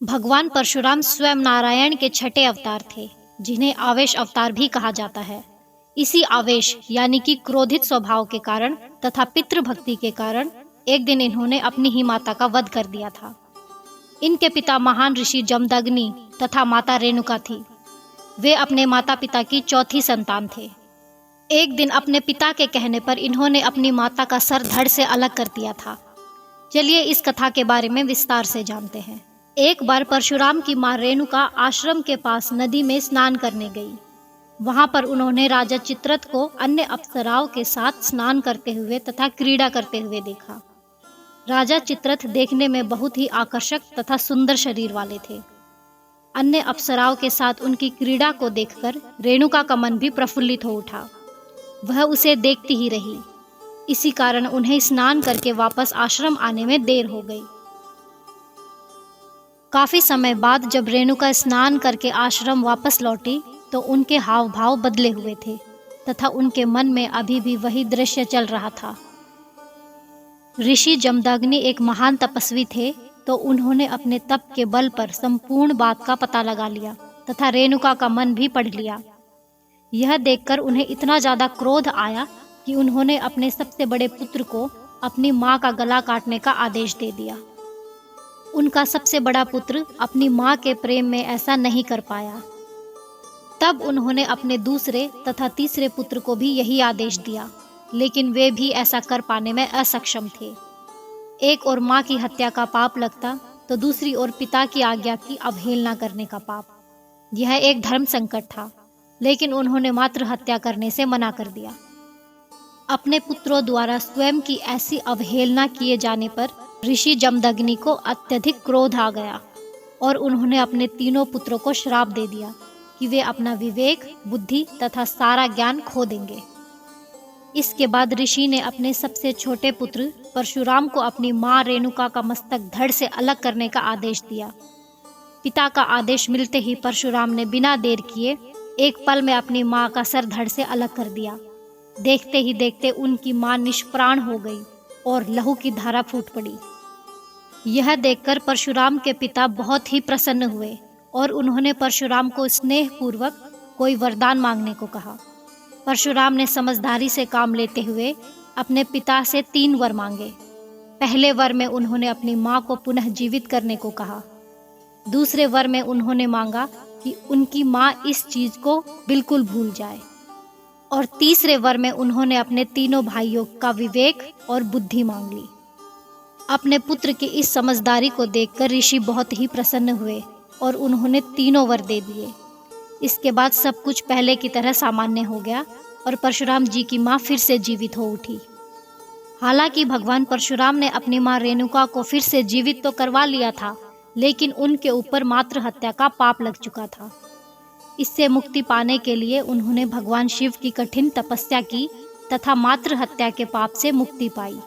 भगवान परशुराम स्वयं नारायण के छठे अवतार थे, जिन्हें आवेश अवतार भी कहा जाता है। इसी आवेश यानी कि क्रोधित स्वभाव के कारण तथा पितृभक्ति के कारण एक दिन इन्होंने अपनी ही माता का वध कर दिया था। इनके पिता महान ऋषि जमदग्नि तथा माता रेणुका थी। वे अपने माता पिता की चौथी संतान थे। एक दिन अपने पिता के कहने पर इन्होंने अपनी माता का सर धड़ से अलग कर दिया था। चलिए इस कथा के बारे में विस्तार से जानते हैं। एक बार परशुराम की मां रेणुका आश्रम के पास नदी में स्नान करने गई। वहां पर उन्होंने राजा चित्ररथ को अन्य अप्सराओं के साथ स्नान करते हुए तथा क्रीड़ा करते हुए देखा। राजा चित्ररथ देखने में बहुत ही आकर्षक तथा सुंदर शरीर वाले थे। अन्य अप्सराओं के साथ उनकी क्रीड़ा को देखकर रेणुका का मन भी प्रफुल्लित हो उठा। वह उसे देखती ही रही। इसी कारण उन्हें स्नान करके वापस आश्रम आने में देर हो गई। काफी समय बाद जब रेणुका स्नान करके आश्रम वापस लौटी तो उनके हाव भाव बदले हुए थे तथा उनके मन में अभी भी वही दृश्य चल रहा था। ऋषि जमदग्नि एक महान तपस्वी थे, तो उन्होंने अपने तप के बल पर संपूर्ण बात का पता लगा लिया तथा रेणुका का मन भी पढ़ लिया। यह देखकर उन्हें इतना ज्यादा क्रोध आया कि उन्होंने अपने सबसे बड़े पुत्र को अपनी मां का गला काटने का आदेश दे दिया। उनका सबसे बड़ा पुत्र अपनी मां के प्रेम में ऐसा नहीं कर पाया। तब उन्होंने अपने दूसरे तथा तीसरे पुत्र को भी यही आदेश दिया, लेकिन वे भी ऐसा कर पाने में असक्षम थे। एक और मां की हत्या का पाप लगता तो दूसरी ओर पिता की आज्ञा की अवहेलना करने का पाप। यह एक धर्म संकट था, लेकिन उन्होंने मात्र हत्या करने से मना कर दिया। अपने पुत्रों द्वारा स्वयं की ऐसी अवहेलना किए जाने पर ऋषि जमदग्नि को अत्यधिक क्रोध आ गया और उन्होंने अपने तीनों पुत्रों को श्राप दे दिया कि वे अपना विवेक, बुद्धि तथा सारा ज्ञान खो देंगे। इसके बाद ऋषि ने अपने सबसे छोटे पुत्र परशुराम को अपनी मां रेणुका का मस्तक धड़ से अलग करने का आदेश दिया। पिता का आदेश मिलते ही परशुराम ने बिना देर किए एक पल में अपनी मां का सर धड़ से अलग कर दिया। देखते ही देखते उनकी मां निष्प्राण हो गई और लहू की धारा फूट पड़ी। यह देखकर परशुराम के पिता बहुत ही प्रसन्न हुए और उन्होंने परशुराम को स्नेहपूर्वक कोई वरदान मांगने को कहा। परशुराम ने समझदारी से काम लेते हुए अपने पिता से 3 वर मांगे। पहले वर में उन्होंने अपनी मां को पुनः जीवित करने को कहा। दूसरे वर में उन्होंने मांगा कि उनकी मां इस चीज को बिल्कुल भूल जाए, और तीसरे वर में उन्होंने अपने तीनों भाइयों का विवेक और बुद्धि मांग ली। अपने पुत्र की इस समझदारी को देखकर ऋषि बहुत ही प्रसन्न हुए और उन्होंने तीनों वर दे दिए। इसके बाद सब कुछ पहले की तरह सामान्य हो गया और परशुराम जी की मां फिर से जीवित हो उठी। हालांकि भगवान परशुराम ने अपनी मां रेणुका को फिर से जीवित तो करवा लिया था, लेकिन उनके ऊपर मात्र हत्या का पाप लग चुका था। इससे मुक्ति पाने के लिए उन्होंने भगवान शिव की कठिन तपस्या की तथा मात्र हत्या के पाप से मुक्ति पाई।